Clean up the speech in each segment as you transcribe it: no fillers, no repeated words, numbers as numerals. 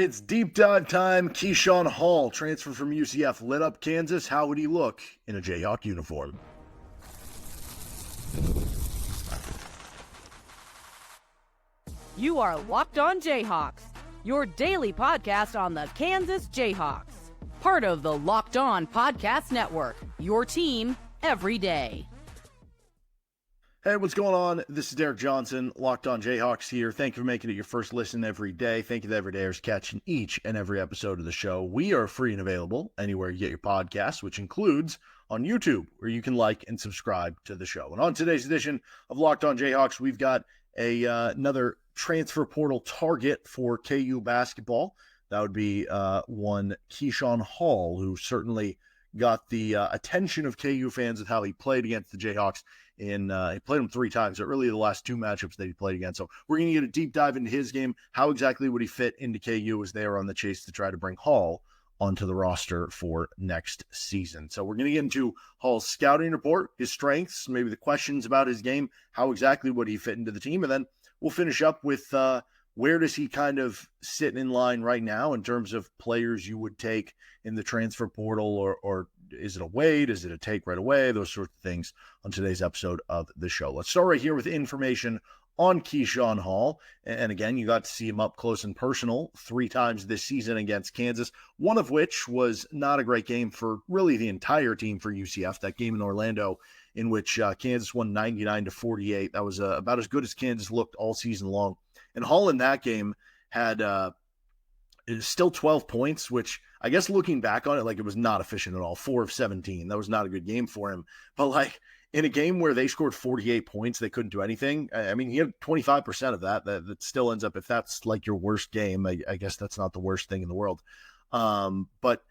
It's deep dive time. Keyshawn Hall, transfer from UCF, lit up Kansas. How would he look in a Jayhawk uniform? You are Locked On Jayhawks, your daily podcast on the Kansas Jayhawks. Part of the Locked On Podcast Network, your team every day. Hey, what's going on? This is Derek Johnson, Locked On Jayhawks here. Thank you for making it your first listen every day. Thank you to everydayers catching each and every episode of the show. We are free and available anywhere you get your podcasts, which includes on YouTube, where you can like and subscribe to the show. And on today's edition of Locked On Jayhawks, we've got another transfer portal target for KU basketball. That would be one Keyshawn Hall, who certainly got the attention of KU fans with how he played against the Jayhawks. He played them 3 times, so really the last 2 matchups that he played against. So we're going to get a deep dive into his game. How exactly would he fit into KU as they are on the chase to try to bring Hall onto the roster for next season. So we're going to get into Hall's scouting report, his strengths, maybe the questions about his game, how exactly would he fit into the team, and then we'll finish up with where does he kind of sit in line right now in terms of players you would take in the transfer portal, or is it a wait? Is it a take right away? Those sorts of things on today's episode of the show. Let's start right here with information on Keyshawn Hall. And again, you got to see him up close and personal 3 times this season against Kansas, one of which was not a great game for really the entire team for UCF. That game in Orlando in which Kansas won 99-48. That was about as good as Kansas looked all season long. And Hall in that game had still 12 points, which I guess looking back on it, like, it was not efficient at all. 4 of 17. That was not a good game for him. But like in a game where they scored 48 points, they couldn't do anything. I mean, he had 25% of that. That still ends up, if that's like your worst game, I guess that's not the worst thing in the world. But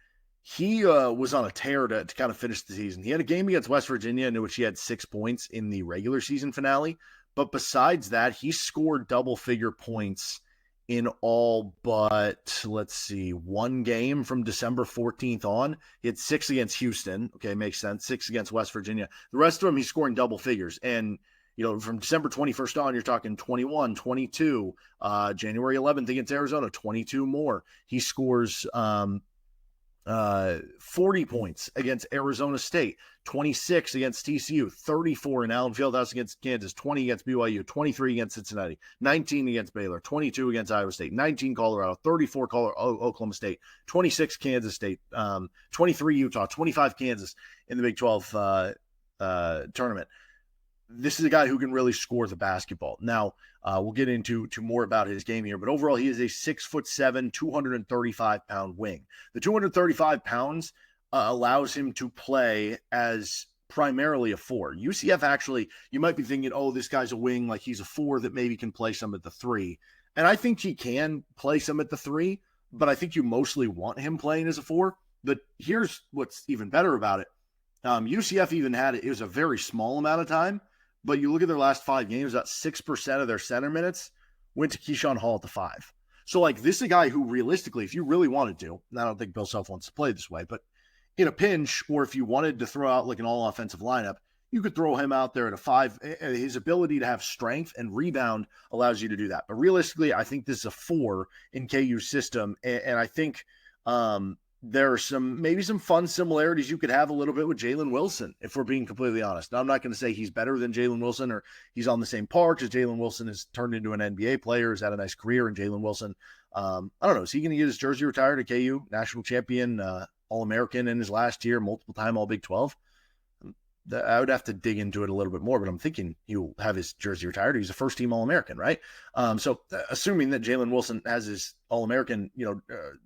he was on a tear to kind of finish the season. He had a game against West Virginia in which he had 6 points in the regular season finale. But besides that, he scored double-figure points in all but, let's see, 1 game from December 14th on. He had 6 against Houston. Okay, makes sense. 6 against West Virginia. The rest of them, he's scoring double figures. And, you know, from December 21st on, you're talking 21, 22. January 11th against Arizona, 22 more. He scores 40 points against Arizona State, 26 against TCU, 34 in Allen Fieldhouse against Kansas, 20 against BYU, 23 against Cincinnati, 19 against Baylor, 22 against Iowa State, 19 Colorado, 34 Oklahoma State, 26 Kansas State, 23 Utah, 25 Kansas in the Big 12 tournament. This is a guy who can really score the basketball. Now, we'll get into more about his game here, but overall, he is a 6'7", 235-pound wing. The 235 pounds allows him to play as primarily a 4. UCF actually, you might be thinking, oh, this guy's a wing, like he's a 4 that maybe can play some at the 3. And I think he can play some at the 3, but I think you mostly want him playing as a 4. But here's what's even better about it. UCF even had it was a very small amount of time. But you look at their last 5 games, about 6% of their center minutes went to Keyshawn Hall at the 5. So, like, this is a guy who realistically, if you really wanted to, and I don't think Bill Self wants to play this way, but in a pinch, or if you wanted to throw out like an all-offensive lineup, you could throw him out there at a 5. His ability to have strength and rebound allows you to do that. But realistically, I think this is a 4 in KU's system, and I think there are maybe some fun similarities you could have a little bit with Jalen Wilson, if we're being completely honest. Now, I'm not going to say he's better than Jalen Wilson or he's on the same par, because Jalen Wilson has turned into an NBA player, has had a nice career, and Jalen Wilson, I don't know, is he going to get his jersey retired at KU? National champion, All-American in his last year, multiple-time All-Big 12? I would have to dig into it a little bit more, but I'm thinking he'll have his jersey retired. He's a first-team All-American, right? So assuming that Jalen Wilson has his All-American,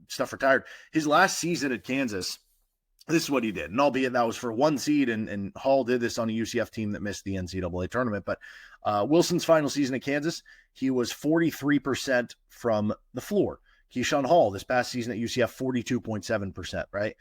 stuff retired, his last season at Kansas, this is what he did. And albeit that was for 1 seed, and Hall did this on a UCF team that missed the NCAA tournament. But Wilson's final season at Kansas, he was 43% from the floor. Keyshawn Hall this past season at UCF, 42.7%, right?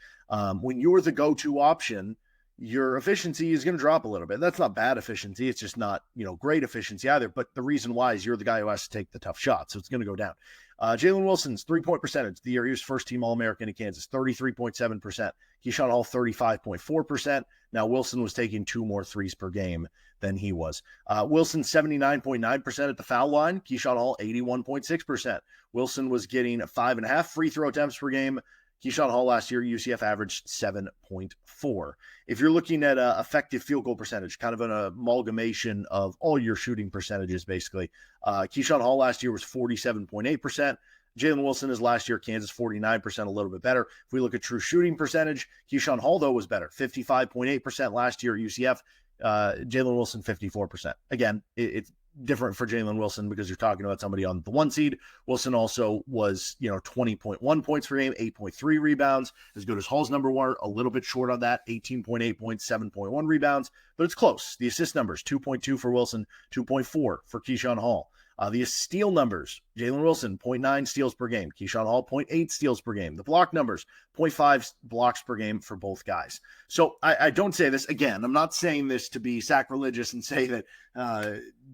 When you're the go-to option, your efficiency is going to drop a little bit. That's not bad efficiency. It's just not, great efficiency either. But the reason why is you're the guy who has to take the tough shots. So it's going to go down. Jalen Wilson's 3-point percentage the year he was first team All-American in Kansas, 33.7%. Keyshawn Hall, 35.4%. Now, Wilson was taking 2 more threes per game than he was. Wilson, 79.9% at the foul line. Keyshawn Hall, 81.6%. Wilson was getting 5.5 free throw attempts per game. Keyshawn Hall last year, UCF averaged 7.4. If you're looking at effective field goal percentage, kind of an amalgamation of all your shooting percentages, basically, Keyshawn Hall last year was 47.8%. Jalen Wilson is last year, Kansas, 49%, a little bit better. If we look at true shooting percentage, Keyshawn Hall, though, was better, 55.8% last year at UCF. Jalen Wilson, 54%. Again, it's different for Jalen Wilson because you're talking about somebody on the 1 seed. Wilson also was, 20.1 points per game, 8.3 rebounds, as good as Hall's number one, a little bit short on that, 18.8 points, 7.1 rebounds, but it's close. The assist numbers, 2.2 for Wilson, 2.4 for Keyshawn Hall. The steal numbers, Jalen Wilson, 0.9 steals per game. Keyshawn Hall, 0.8 steals per game. The block numbers, 0.5 blocks per game for both guys. So I don't say this, again, I'm not saying this to be sacrilegious and say that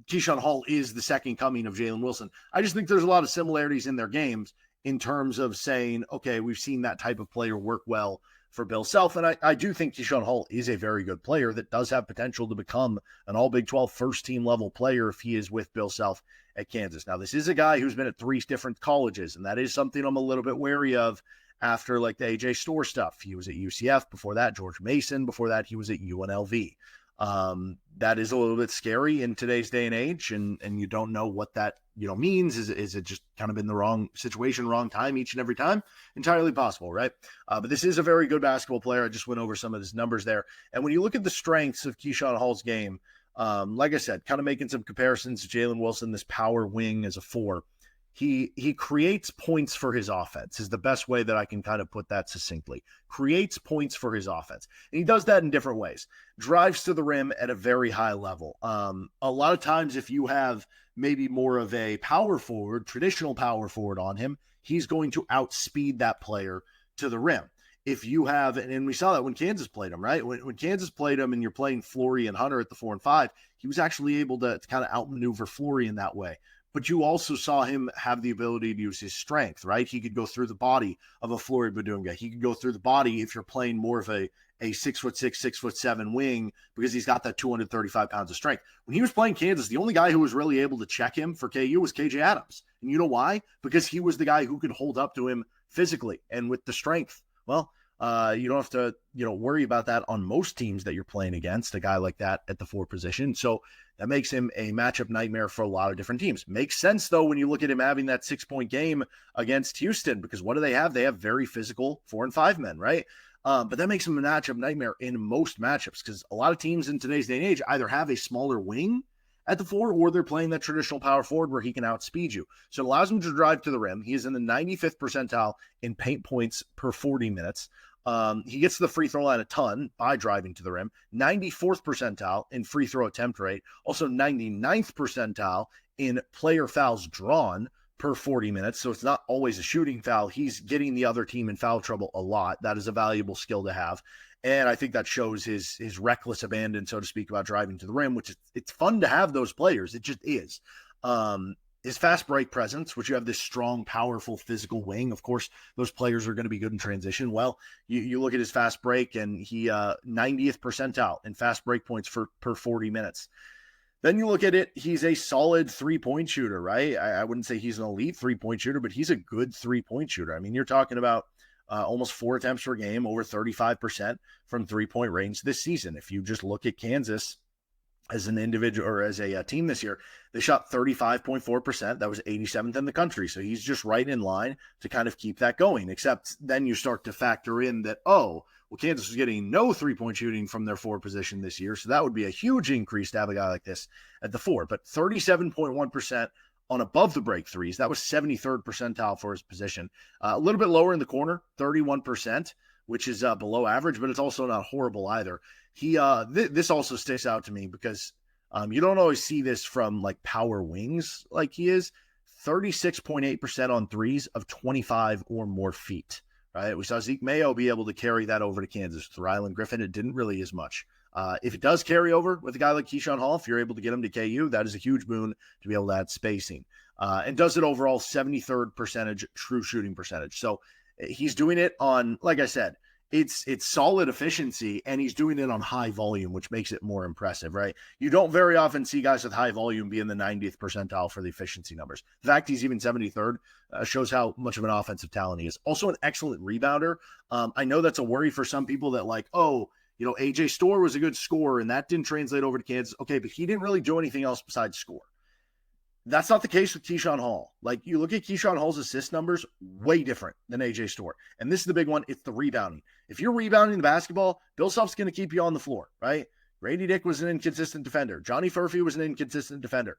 Keyshawn Hall is the second coming of Jalen Wilson. I just think there's a lot of similarities in their games in terms of saying, okay, we've seen that type of player work well for Bill Self. And I do think Keyshawn Hall is a very good player that does have potential to become an all Big 12 first team level player if he is with Bill Self at Kansas. Now, this is a guy who's been at 3 different colleges, and that is something I'm a little bit wary of after like the AJ Storr stuff. He was at UCF. Before that, George Mason. Before that, he was at UNLV. That is a little bit scary in today's day and age, and you don't know what that means. Is it just kind of in the wrong situation, wrong time each and every time? Entirely possible, right? But this is a very good basketball player. I just went over some of his numbers there, and when you look at the strengths of Keyshawn Hall's game, like I said, kind of making some comparisons to Jalen Wilson, this power wing as a 4. He creates points for his offense is the best way that I can kind of put that succinctly. Creates points for his offense. And he does that in different ways. Drives to the rim at a very high level. A lot of times if you have maybe more of a power forward, traditional power forward on him, he's going to outspeed that player to the rim. If you have, and we saw that when Kansas played him, right? When Kansas played him and you're playing Flory and Hunter at the 4 and 5, he was actually able to kind of outmaneuver Flory in that way. But you also saw him have the ability to use his strength, right? He could go through the body of a Flory Badum guy. He could go through the body if you're playing more of a 6'6", 6'7" wing because he's got that 235 pounds of strength. When he was playing Kansas, the only guy who was really able to check him for KU was KJ Adams. And you know why? Because he was the guy who could hold up to him physically and with the strength. Well, you don't have to, worry about that on most teams that you're playing against, a guy like that at the 4 position. So that makes him a matchup nightmare for a lot of different teams. Makes sense, though, when you look at him having that 6-point game against Houston, because what do they have? They have very physical 4 and 5 men, right? But that makes him a matchup nightmare in most matchups because a lot of teams in today's day and age either have a smaller wing at the 4 or they're playing that traditional power forward where he can outspeed you. So it allows him to drive to the rim. He is in the 95th percentile in paint points per 40 minutes. He gets to the free throw line a ton by driving to the rim. 94th percentile in free throw attempt rate. Also 99th percentile in player fouls drawn per 40 minutes. So it's not always a shooting foul. He's getting the other team in foul trouble a lot. That is a valuable skill to have. And I think that shows his reckless abandon, so to speak, about driving to the rim, which it's fun to have those players. It just is. His fast break presence, which you have this strong, powerful, physical wing. Of course, those players are going to be good in transition. Well, you look at his fast break, and he 90th percentile in fast break points per 40 minutes. Then you look at it, he's a solid three-point shooter, right? I wouldn't say he's an elite three-point shooter, but he's a good three-point shooter. I mean, you're talking about almost 4 attempts per game, over 35% from three-point range this season. If you just look at Kansas as an individual or as a team this year, they shot 35.4%. That was 87th in the country. So he's just right in line to kind of keep that going, except then you start to factor in that, Kansas was getting no three-point shooting from their 4 position this year. So that would be a huge increase to have a guy like this at the 4. But 37.1% on above the break threes. That was 73rd percentile for his position. A little bit lower in the corner, 31%, which is below average, but it's also not horrible either. This also sticks out to me because you don't always see this from like power wings like he is. 36.8% on threes of 25 or more feet, right? We saw Zeke Mayo be able to carry that over to Kansas. With Rylan Griffin, it didn't really as much. If it does carry over with a guy like Keyshawn Hall, if you're able to get him to KU, that is a huge boon to be able to add spacing. And does it overall 73rd percentage true shooting percentage. So he's doing it on, like I said, it's solid efficiency, and he's doing it on high volume, which makes it more impressive, right? You don't very often see guys with high volume be in the 90th percentile for the efficiency numbers. The fact he's even 73rd shows how much of an offensive talent he is. Also an excellent rebounder. I know that's a worry for some people that like, oh, you know, AJ Storr was a good scorer and that didn't translate over to Kansas. Okay, but he didn't really do anything else besides score. That's not the case with Keyshawn Hall. Like, you look at Keyshawn Hall's assist numbers, way different than AJ Storr. And this is the big one. It's the rebounding. If you're rebounding the basketball, Bill Self's going to keep you on the floor, right? Grady Dick was an inconsistent defender. Johnny Furphy was an inconsistent defender.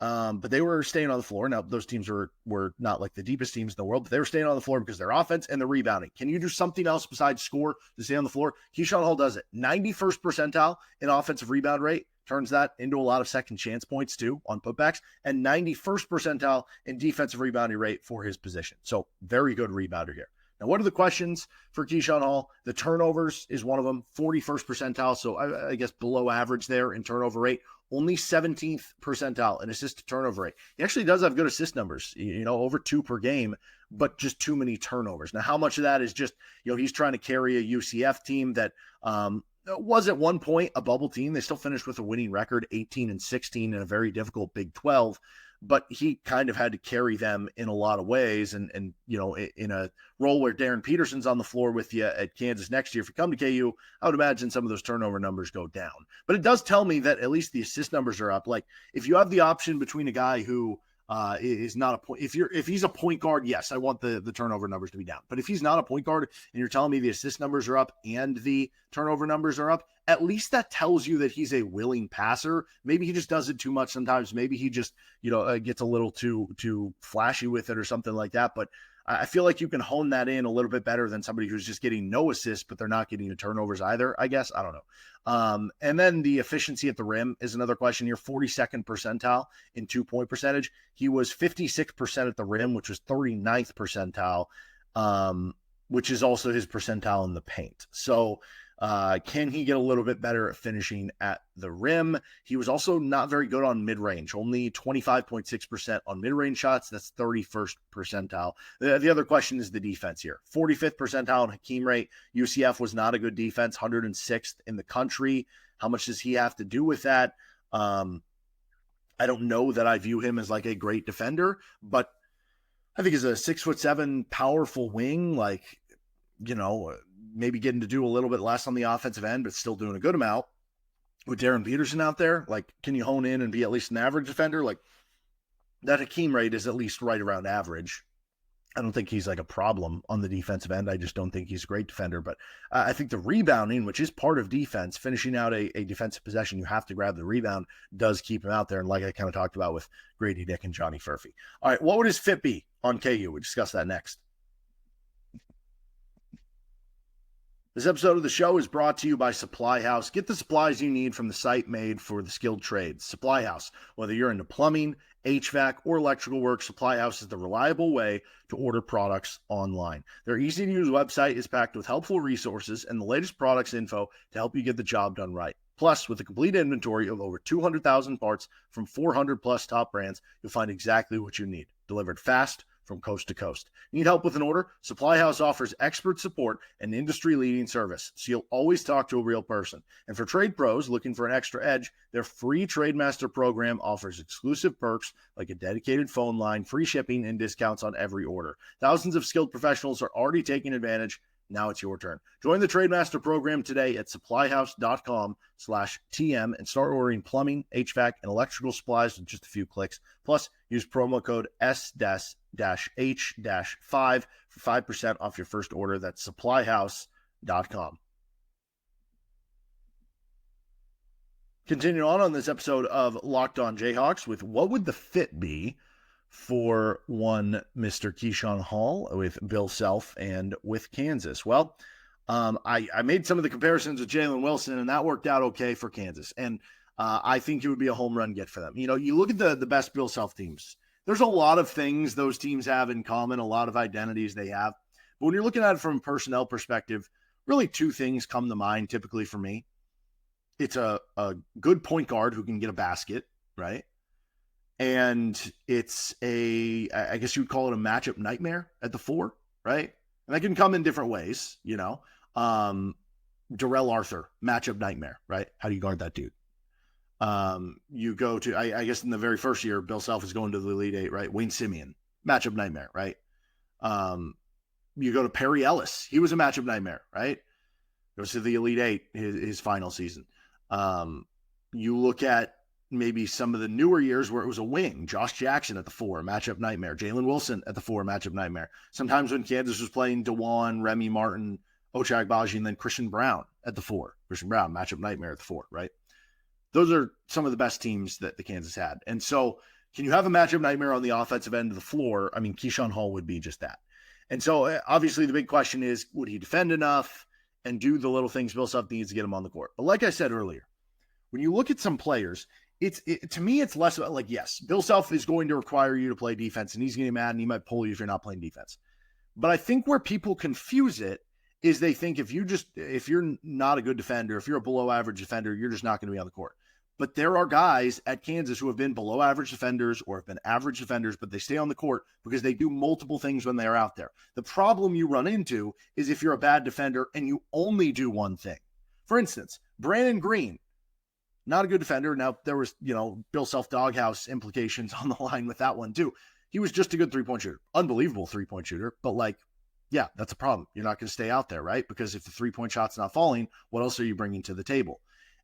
But they were staying on the floor. Now, those teams were not like the deepest teams in the world, but they were staying on the floor because their offense and the rebounding. Can you do something else besides score to stay on the floor? Keyshawn Hall does it. 91st percentile in offensive rebound rate. Turns that into a lot of second chance points too on putbacks, and 91st percentile in defensive rebounding rate for his position. So very good rebounder here. Now, what are the questions for Keyshawn Hall? The turnovers is one of them, 41st percentile. So I guess below average there in turnover rate, only 17th percentile in assist to turnover rate. He actually does have good assist numbers, you know, over 2 per game, but just too many turnovers. Now, how much of that is just, you know, he's trying to carry a UCF team that, was at one point a bubble team. They still finished with a winning record, 18-16 in a very difficult Big 12, but he kind of had to carry them in a lot of ways. And you know, in a role where Darryn Peterson's on the floor with you at Kansas next year, if you come to KU, I would imagine some of those turnover numbers go down. But it does tell me that at least the assist numbers are up. Like, if you have the option between a guy who is not a point. If he's a point guard, yes, I want the turnover numbers to be down. But if he's not a point guard and you're telling me the assist numbers are up and the turnover numbers are up, at least that tells you that he's a willing passer. Maybe he just does it too much sometimes. Maybe he just, you know, gets a little too flashy with it or something like that. But I feel like you can hone that in a little bit better than somebody who's just getting no assists, but they're not getting the turnovers either, I guess. I don't know. And then the efficiency at the rim is another question here. 42nd percentile in 2-point percentage. He was 56% at the rim, which was 39th percentile, which is also his percentile in the paint. So can he get a little bit better at finishing at the rim? He was also not very good on mid-range, only 25.6% on mid-range shots. That's 31st percentile. The other question is the defense here. 45th percentile in Hakeem rate. UCF was not a good defense, 106th in the country. How much does he have to do with that? I don't know that I view him as like a great defender, but I think as a 6'7" powerful wing, like, you know, maybe getting to do a little bit less on the offensive end, but still doing a good amount with Darryn Peterson out there. Like, can you hone in and be at least an average defender? Like, that Hakeem rate is at least right around average. I don't think he's like a problem on the defensive end. I just don't think he's a great defender. But I think the rebounding, which is part of defense, finishing out a defensive possession, you have to grab the rebound, does keep him out there. And like I kind of talked about with Grady Dick and Johnny Furphy. All right, what would his fit be on KU? We'll discuss that next. This episode of the show is brought to you by Supply House. Get the supplies you need from the site made for the skilled trades. Supply House. Whether you're into plumbing, HVAC, or electrical work, Supply House is the reliable way to order products online. Their easy-to-use website is packed with helpful resources and the latest products info to help you get the job done right. Plus, with a complete inventory of over 200,000 parts from 400-plus top brands, you'll find exactly what you need, delivered fast, from coast to coast. Need help with an order? Supply House offers expert support and industry-leading service, so you'll always talk to a real person. And for trade pros looking for an extra edge, their free TradeMaster program offers exclusive perks like a dedicated phone line, free shipping, and discounts on every order. Thousands of skilled professionals are already taking advantage. Now it's your turn. Join the TradeMaster program today at supplyhouse.com/TM and start ordering plumbing, HVAC, and electrical supplies with just a few clicks. Plus, use promo code S-H-5 for 5% off your first order. That's supplyhouse.com. Continuing on this episode of Locked On Jayhawks with what would the fit be for one Mr. Keyshawn Hall with Bill Self and with Kansas? Well, I made some of the comparisons with Jalen Wilson, and that worked out okay for Kansas. And I think it would be a home run get for them. You know, you look at the best Bill Self teams. There's a lot of things those teams have in common, a lot of identities they have. But when you're looking at it from a personnel perspective, really two things come to mind typically for me. It's a good point guard who can get a basket, right? And it's I guess you would call it a matchup nightmare at the 4, right? And that can come in different ways, Darrell Arthur, matchup nightmare, right? How do you guard that dude? You go to, I guess in the very first year, Bill Self is going to the Elite Eight, right? Wayne Simeon, matchup nightmare, right? You go to Perry Ellis. He was a matchup nightmare, right? Goes to the Elite Eight, his final season. You look at maybe some of the newer years where it was a wing. Josh Jackson at the 4, matchup nightmare. Jalen Wilson at the 4, matchup nightmare. Sometimes when Kansas was playing DeJuan, Remy Martin, Ochai Agbaji, and then Christian Brown at the 4. Christian Brown, matchup nightmare at the 4, right? Those are some of the best teams that the Kansas had. And so can you have a matchup nightmare on the offensive end of the floor? I mean, Keyshawn Hall would be just that. And so obviously the big question is, would he defend enough and do the little things Bill Self needs to get him on the court? But like I said earlier, when you look at some players, to me, it's less about like, yes, Bill Self is going to require you to play defense and he's getting mad and he might pull you if you're not playing defense. But I think where people confuse it is they think if you're not a good defender, if you're a below average defender, you're just not going to be on the court. But there are guys at Kansas who have been below average defenders or have been average defenders, but they stay on the court because they do multiple things when they're out there. The problem you run into is if you're a bad defender and you only do one thing. For instance, Brandon Green, not a good defender. Now, there was, Bill Self doghouse implications on the line with that one, too. He was just a good three-point shooter. Unbelievable three-point shooter. But, yeah, that's a problem. You're not going to stay out there, right? Because if the three-point shot's not falling, what else are you bringing to the table?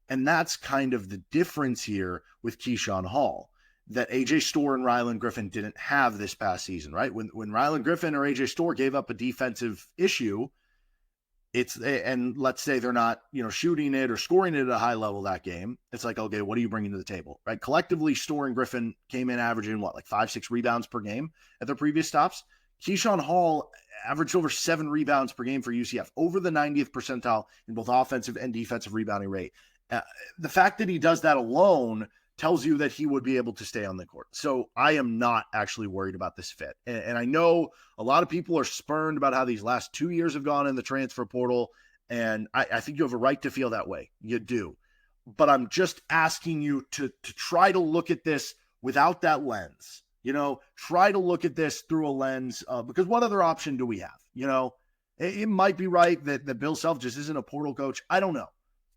And that's kind of the difference here with Keyshawn Hall that A.J. Storr and Ryland Griffin didn't have this past season, right? When Ryland Griffin or A.J. Storr gave up a defensive issue, and let's say they're not, shooting it or scoring it at a high level that game. It's like, okay, what are you bringing to the table, right? Collectively, Storr and Griffin came in averaging 5-6 rebounds per game at their previous stops. Keyshawn Hall averaged over 7 rebounds per game for UCF, over the 90th percentile in both offensive and defensive rebounding rate. The fact that he does that alone tells you that he would be able to stay on the court. So I am not actually worried about this fit. And I know a lot of people are spurned about how these last 2 years have gone in the transfer portal. And I think you have a right to feel that way. You do. But I'm just asking you to try to look at this without that lens. Try to look at this through a lens because what other option do we have? It might be right that Bill Self just isn't a portal coach. I don't know.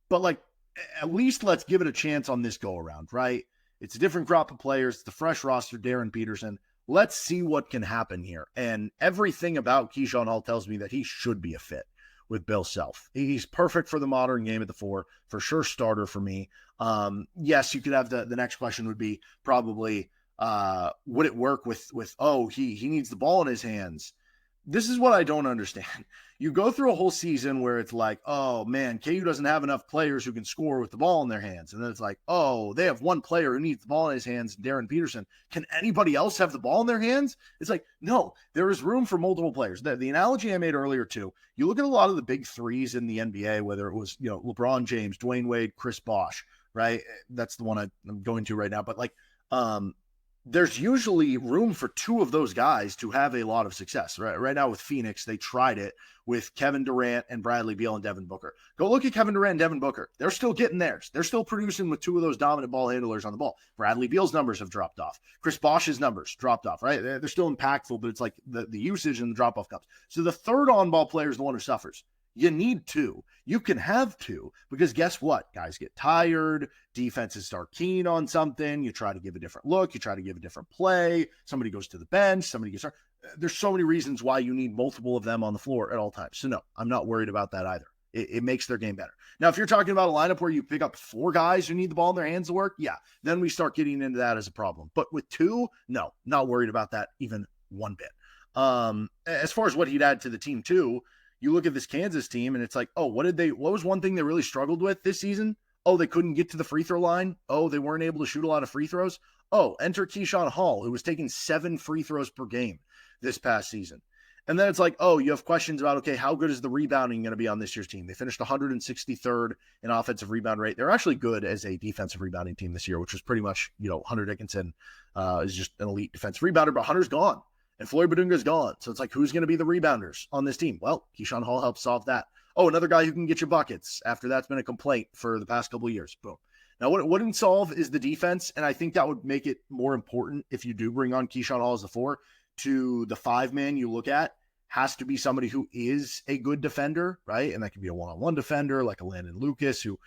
But at least let's give it a chance on this go around, right? It's a different crop of players. It's the fresh roster, Darryn, Peterson. Let's see what can happen here. And everything about Keyshawn Hall tells me that he should be a fit with Bill Self. He's perfect for the modern game at the 4, for sure starter for me. Yes, you could have the next question would be probably, would it work with he needs the ball in his hands? This is what I don't understand. You go through a whole season where it's like, oh man, KU doesn't have enough players who can score with the ball in their hands. And then it's like, oh, they have one player who needs the ball in his hands, Darryn Peterson. Can anybody else have the ball in their hands? It's like, no, there is room for multiple players. The analogy I made earlier too, you look at a lot of the big threes in the NBA, whether it was, LeBron James, Dwayne Wade, Chris Bosh, right? That's the one I'm going to right now. But there's usually room for 2 of those guys to have a lot of success. Right now with Phoenix, they tried it with Kevin Durant and Bradley Beal and Devin Booker. Go look at Kevin Durant and Devin Booker. They're still getting theirs. They're still producing with 2 of those dominant ball handlers on the ball. Bradley Beal's numbers have dropped off. Chris Bosh's numbers dropped off, right? They're still impactful, but it's like the usage and the drop-off comes. So the third on-ball player is the one who suffers. You need 2. You can have 2 because guess what? Guys get tired. Defenses start keen on something. You try to give a different look. You try to give a different play. Somebody goes to the bench. Somebody gets hurt. There's so many reasons why you need multiple of them on the floor at all times. So no, I'm not worried about that either. It makes their game better. Now, if you're talking about a lineup where you pick up 4 guys who need the ball in their hands to work, yeah, then we start getting into that as a problem. But with 2, no, not worried about that even one bit. As far as what he'd add to the team too, you look at this Kansas team and it's like, oh, what was one thing they really struggled with this season? Oh, they couldn't get to the free throw line. Oh, they weren't able to shoot a lot of free throws. Oh, enter Keyshawn Hall, who was taking 7 free throws per game this past season. And then it's like, oh, you have questions about, okay, how good is the rebounding going to be on this year's team? They finished 163rd in offensive rebound rate. They're actually good as a defensive rebounding team this year, which was pretty much, Hunter Dickinson is just an elite defensive rebounder, but Hunter's gone. And Floyd Badunga's gone. So it's like, who's going to be the rebounders on this team? Well, Keyshawn Hall helps solve that. Oh, another guy who can get you buckets after that's been a complaint for the past couple of years. Boom. Now, what it wouldn't solve is the defense, and I think that would make it more important if you do bring on Keyshawn Hall as the 4 to the 5-man you look at has to be somebody who is a good defender, right? And that can be a one-on-one defender like a Landon Lucas who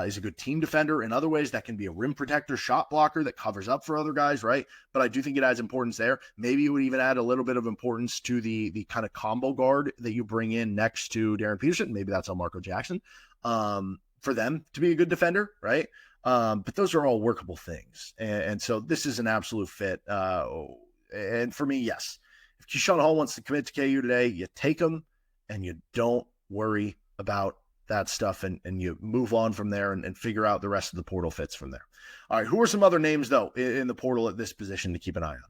is a good team defender. In other ways, that can be a rim protector, shot blocker that covers up for other guys, right? But I do think it adds importance there. Maybe it would even add a little bit of importance to the kind of combo guard that you bring in next to Darryn Peterson. Maybe that's Elmarko Jackson for them to be a good defender, right? But those are all workable things. And so this is an absolute fit. And for me, yes. If Keyshawn Hall wants to commit to KU today, you take him and you don't worry about that stuff and you move on from there and figure out the rest of the portal fits from there. All right, who are some other names, though, in the portal at this position to keep an eye on?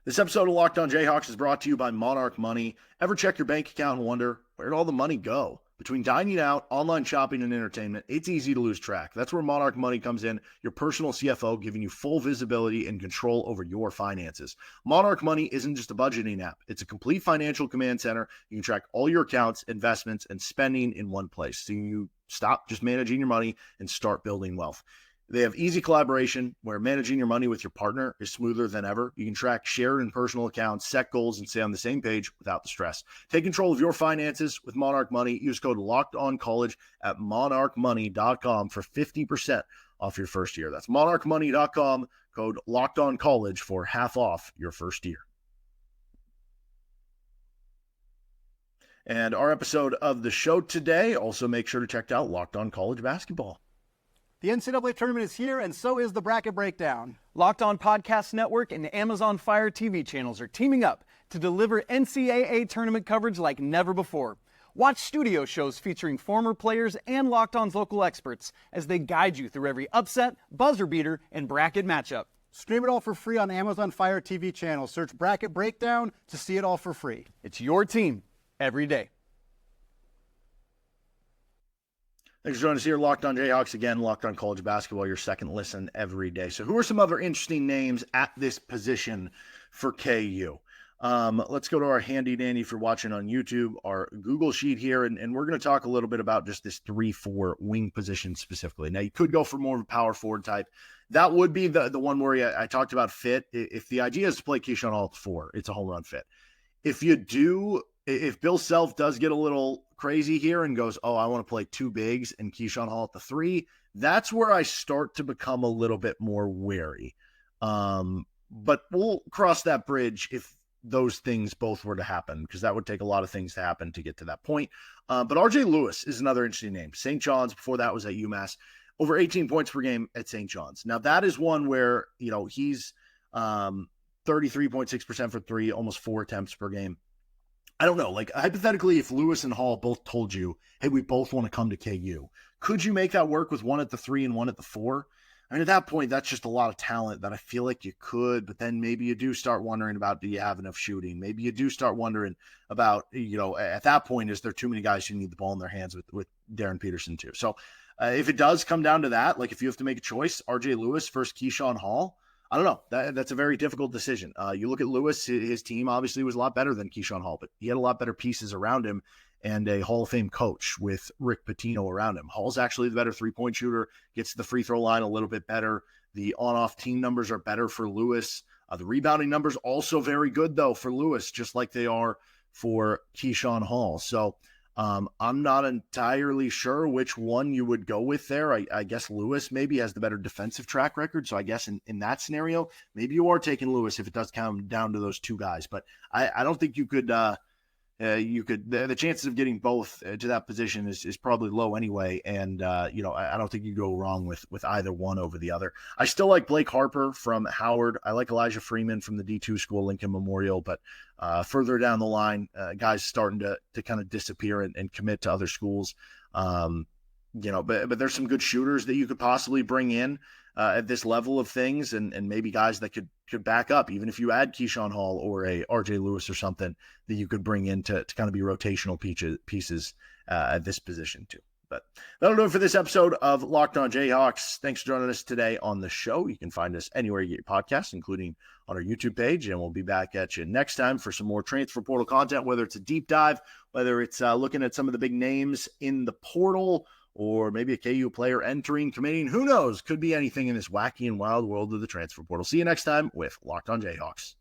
This episode of Locked On Jayhawks is brought to you by Monarch Money. Ever check your bank account and wonder, where'd all the money go? Between dining out, online shopping, and entertainment, it's easy to lose track. That's where Monarch Money comes in, your personal CFO, giving you full visibility and control over your finances. Monarch Money isn't just a budgeting app. It's a complete financial command center. You can track all your accounts, investments, and spending in one place. So you stop just managing your money and start building wealth. They have easy collaboration where managing your money with your partner is smoother than ever. You can track shared and personal accounts, set goals, and stay on the same page without the stress. Take control of your finances with Monarch Money. Use code LOCKEDONCollege at monarchmoney.com for 50% off your first year. That's monarchmoney.com, code LOCKEDONCollege for half off your first year. And our episode of the show today, also make sure to check out Locked On College Basketball. The NCAA tournament is here, and so is the bracket breakdown. Locked On Podcast Network and Amazon Fire TV channels are teaming up to deliver NCAA tournament coverage like never before. Watch studio shows featuring former players and Locked On's local experts as they guide you through every upset, buzzer beater, and bracket matchup. Stream it all for free on Amazon Fire TV channel. Search Bracket Breakdown to see it all for free. It's your team every day. Thanks for joining us here, Locked On Jayhawks. Again, Locked On College Basketball, your second listen every day. So who are some other interesting names at this position for KU? Let's go to our handy dandy if you're watching on YouTube, our Google sheet here, and we're going to talk a little bit about just this 3-4 wing position specifically. Now, you could go for more of a power forward type. That would be the one where I talked about fit. If the idea is to play Keyshawn Hall at 4, it's a home run fit. If Bill Self does get a little crazy here and goes, oh, I want to play 2 bigs and Keyshawn Hall at the 3, that's where I start to become a little bit more wary. But we'll cross that bridge if those things both were to happen, because that would take a lot of things to happen to get to that point. But RJ Lewis is another interesting name. St. John's, before that was at UMass, over 18 points per game at St. John's. Now that is one where, he's 33.6% for 3, almost 4 attempts per game. I don't know, like hypothetically, if Lewis and Hall both told you, hey, we both want to come to KU, could you make that work with one at the 3 and one at the 4? I mean, at that point, that's just a lot of talent that I feel like you could, but then maybe you do start wondering about, do you have enough shooting? Maybe you do start wondering about, at that point, is there too many guys who need the ball in their hands with Darryn Peterson too? So if it does come down to that, like if you have to make a choice, RJ Lewis versus Keyshawn Hall, I don't know. That's a very difficult decision. You look at Lewis, his team obviously was a lot better than Keyshawn Hall, but he had a lot better pieces around him and a Hall of Fame coach with Rick Pitino around him. Hall's actually the better 3-point shooter, gets to the free throw line a little bit better. The on-off team numbers are better for Lewis. The rebounding numbers also very good, though, for Lewis, just like they are for Keyshawn Hall. So I'm not entirely sure which one you would go with there. I guess Lewis maybe has the better defensive track record. So I guess in that scenario, maybe you are taking Lewis if it does come down to those 2 guys. But I don't think you could the chances of getting both to that position is probably low anyway. And, I don't think you go wrong with either one over the other. I still like Blake Harper from Howard. I like Elijah Freeman from the D2 school, Lincoln Memorial, but further down the line, guys starting to kind of disappear and commit to other schools. But there's some good shooters that you could possibly bring in at this level of things, and maybe guys that could back up, even if you add Keyshawn Hall or a RJ Lewis or something that you could bring in to kind of be rotational pieces at this position too. But that'll do it for this episode of Locked On Jayhawks. Thanks for joining us today on the show. You can find us anywhere you get your podcasts, including on our YouTube page, and we'll be back at you next time for some more transfer portal content, whether it's a deep dive, whether it's looking at some of the big names in the portal, or maybe a KU player entering, committing. Who knows? Could be anything in this wacky and wild world of the transfer portal. See you next time with Locked On Jayhawks.